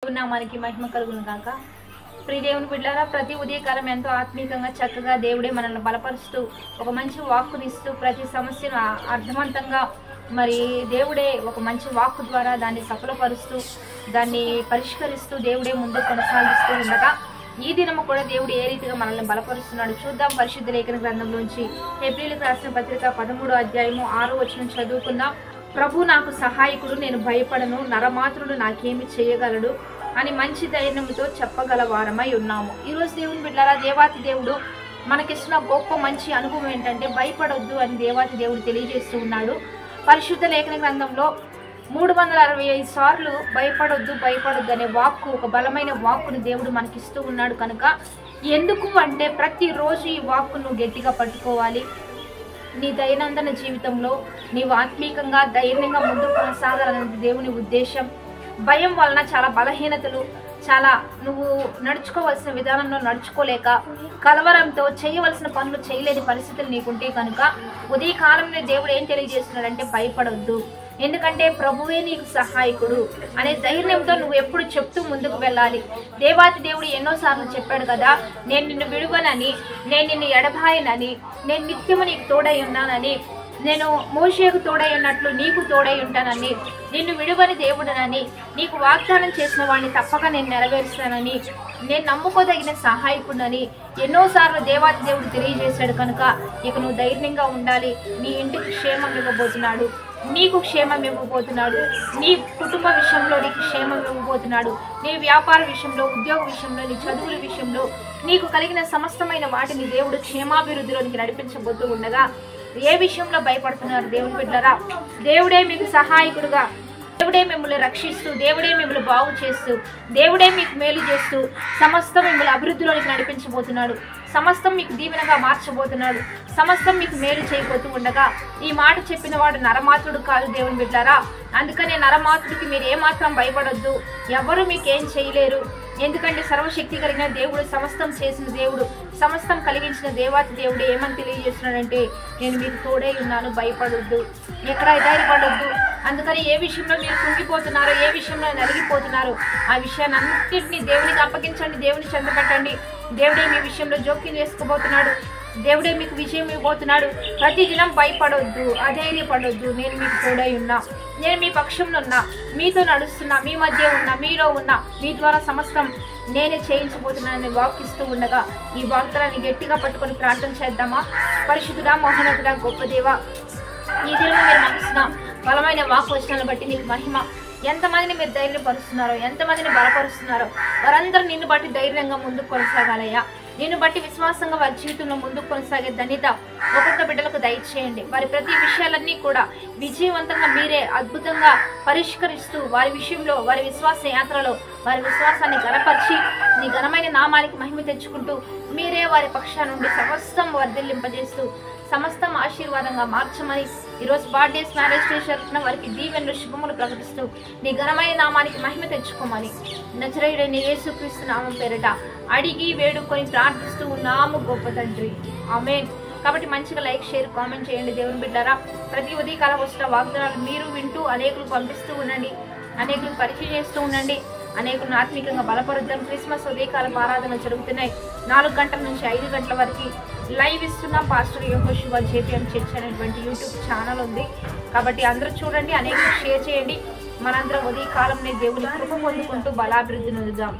దేవుని నామానికి మహిమ కలుగును గాక. ప్రియ దేవుని బిడ్డలారా, ప్రతి ఉదయకాలం ఎంతో ఆత్మీయంగా చక్కగా దేవుడే మనల్ని బలపరుస్తూ ఒక మంచి వాక్కునిస్తూ ప్రతి సమస్యను అర్థవంతంగా మరి దేవుడే ఒక మంచి వాక్కు ద్వారా దాన్ని సఫలపరుస్తూ దాన్ని పరిష్కరిస్తూ దేవుడే ముందు కొనసాగిస్తూ ఉండగా ఈ దినము కూడా దేవుడు ఏ రీతిగా మనల్ని బలపరుస్తున్నాడు చూద్దాం. పరిశుద్ధ లేఖన గ్రంథంలోంచి ఏప్రిల్కి రాసిన పత్రిక 13వ అధ్యాయము 6వ వచనం చదువుకుందాం. ప్రభు నాకు సహాయకుడు, నేను భయపడను, నరమాత్రుడు నాకేమి చేయగలడు అని మంచి ధైర్యంతో చెప్పగల వారమై ఉన్నాము. ఈరోజు దేవుని బిడ్డలారా, దేవాతి దేవుడు మనకిస్తున్న గొప్ప మంచి అనుభవం ఏంటంటే భయపడొద్దు అని దేవాతి దేవుడు తెలియజేస్తూ ఉన్నాడు. పరిశుద్ధ లేఖన గ్రంథంలో 365 సార్లు భయపడొద్దు భయపడొద్దు అనే వాక్కు, ఒక బలమైన వాక్కును దేవుడు మనకిస్తూ ఉన్నాడు. కనుక ఎందుకు అంటే ప్రతిరోజు ఈ వాక్కును గట్టిగా పట్టుకోవాలి. నీ దైనందిన జీవితంలో నీవు ఆత్మీయంగా ధైర్యంగా ముందుకు కొనసాగాలనేది దేవుని ఉద్దేశం. భయం వలన చాలా బలహీనతలు, చాలా నువ్వు నడుచుకోవాల్సిన విధానంలో నడుచుకోలేక కలవరంతో చేయవలసిన పనులు చేయలేని పరిస్థితులు నీకుంటే కనుక ఉదయకాలంలో దేవుడు ఏం తెలియజేస్తున్నాడంటే భయపడొద్దు, ఎందుకంటే ప్రభువే నీకు సహాయకుడు అనే ధైర్యంతో నువ్వు ఎప్పుడు చెప్తూ ముందుకు వెళ్ళాలి. దేవాతి దేవుడు ఎన్నోసార్లు చెప్పాడు కదా, నేను నిన్ను విడువనని, నేను నిన్ను ఎడబాయనని, నేను నిత్యము నీకు తోడై ఉన్నానని, నేను మోషేకు తోడై ఉన్నట్లు నీకు తోడై ఉంటానని, నిన్ను విడువని దేవుడనని, నీకు వాగ్దానం చేసిన వాడిని తప్పక నేను నెరవేరుస్తానని, నేను నమ్ముకోదగిన సహాయకుడని ఎన్నోసార్లు దేవాతి దేవుడు తెలియజేశాడు. కనుక ఇక నువ్వు ధైర్యంగా ఉండాలి. నీ ఇంటికి క్షేమం ఇవ్వబోతున్నాడు, నీకు క్షేమం ఇవ్వబోతున్నాడు, నీ కుటుంబ విషయంలో నీకు క్షేమం ఇవ్వబోతున్నాడు, నీ వ్యాపార విషయంలో, ఉద్యోగ విషయంలో, నీ చదువుల విషయంలో నీకు కలిగిన సమస్తమైన వాటిని దేవుడు క్షేమాభివృద్ధిలోనికి నడిపించబోతూ ఉండగా ఏ విషయంలో భయపడుతున్నారు దేవుని బిడ్డలారా? దేవుడే మీకు సహాయకుడుగా, దేవుడే మిమ్మల్ని రక్షిస్తూ, దేవుడే మిమ్మల్ని బాగు చేస్తూ, దేవుడే మీకు మేలు చేస్తూ సమస్తం మిమ్మల్ని అభివృద్ధిలోనికి నడిపించబోతున్నాడు. సమస్తం మీకు దీవెనగా మార్చబోతున్నాడు. సమస్తం మీకు మేలు చేయబోతూ ఉండగా ఈ మాట చెప్పిన వాడు నరమాత్రుడు కాదు దేవుని బిడ్డలారా. అందుకనే నరమాత్రుడికి మీరు ఏమాత్రం భయపడొద్దు, ఎవరు మీకేం చేయలేరు. ఎందుకంటే సర్వశక్తి కలిగిన దేవుడు, సమస్తం చేసిన దేవుడు, సమస్తం కలిగించిన దేవాతి దేవుడు ఏమని తెలియజేస్తున్నాడంటే నేను మీకు తోడై ఉన్నాను, భయపడొద్దు, ఎక్కడ ధైర్యపడొద్దు. అందుకని ఏ విషయంలో మీరు కుంగిపోతున్నారో, ఏ విషయంలో నలిగిపోతున్నారో ఆ విషయాన్ని అన్నింటినీ దేవునికి అప్పగించండి, దేవుని చెందపెట్టండి. దేవుడే మీ విషయంలో జోక్యం చేసుకోబోతున్నాడు, దేవుడే మీకు విజయం ఇవ్వబోతున్నాడు. ప్రతిదినం భయపడొద్దు, అధైర్యపడొద్దు, నేను మీకు తోడై ఉన్నా, నేను మీ పక్షంలో ఉన్నా, మీతో నడుస్తున్నా, మీ మధ్య ఉన్నా, మీలో ఉన్నా, మీ ద్వారా సమస్తం నేనే చేయించబోతున్నానని వాకిస్తూ ఉండగా ఈ వార్తలని గట్టిగా పట్టుకొని ప్రార్థన చేద్దామా? పరిశుద్ధుడా, మహోన్నతుడా, గొప్ప దేవా, ఈ దినం మీరు మనసున బలమైన వాక్ వచనాలను బట్టి నీకు మహిమ. ఎంతమందిని మీరు ధైర్యపరుస్తున్నారో, ఎంతమందిని బలపరుస్తున్నారో వారందరూ నిన్ను బట్టి ధైర్యంగా ముందుకు కొనసాగాలయ్యా. నిన్ను బట్టి విశ్వాసంగా వారి జీవితంలో ముందుకు కొనసాగే ధన్యత ఒక్కొక్క బిడ్డలకు దయచేయండి. వారి ప్రతి విషయాలన్నీ కూడా విజయవంతంగా మీరే అద్భుతంగా పరిష్కరిస్తూ వారి విషయంలో, వారి విశ్వాస యాత్రలో వారి విశ్వాసాన్ని గణపరిచి నీ ఘనమైన నామానికి మహిమ తెచ్చుకుంటూ మీరే వారి పక్షాన నుండి సమస్తం వర్ధిల్లింపజేస్తూ సమస్తం ఆశీర్వాదంగా మార్చమని, ఈరోజు బర్త్డేస్, మ్యారేజ్ డే జరుగుతున్న వారికి దీవెనలు, శుభములు ప్రకటిస్తూ నీ ఘనమైన నామానికి మహిమ తెచ్చుకోమని నజరేయుడైన యేసుక్రీస్తు నామం పేరిట అడిగి వేడుకొని ప్రార్థిస్తూ ఉన్నాము గొప్ప తండ్రి, ఆమేన్. కాబట్టి మంచిగా లైక్, షేర్, కామెంట్ చేయండి దేవుని బిడ్డలారా. ప్రతి ఉదయకాలం వస్తున్న వాగ్దానాలు మీరు వింటూ అనేకులకు పంపిస్తూ ఉండండి, అనేకులకు పరిచయం చేస్తూ ఉండండి, అనేకులను ఆత్మీయంగా బలపరుద్దాం. క్రిస్మస్ ఉదయకాలం ఆరాధన జరుగుతున్నాయి. 4 గంటల నుంచి 5 గంటల వరకు లైవ్ ఇస్తున్నాం. పాస్టర్ యెహోషువ JPM చర్చ్ అనేటువంటి యూట్యూబ్ ఛానల్ ఉంది. కాబట్టి అందరూ చూడండి, అనేకులు షేర్ చేయండి. మనందరం ఉదయకాలంలో దేవుని కృప పొందుకుంటూ బలాభివృద్ధి నొందుదాం.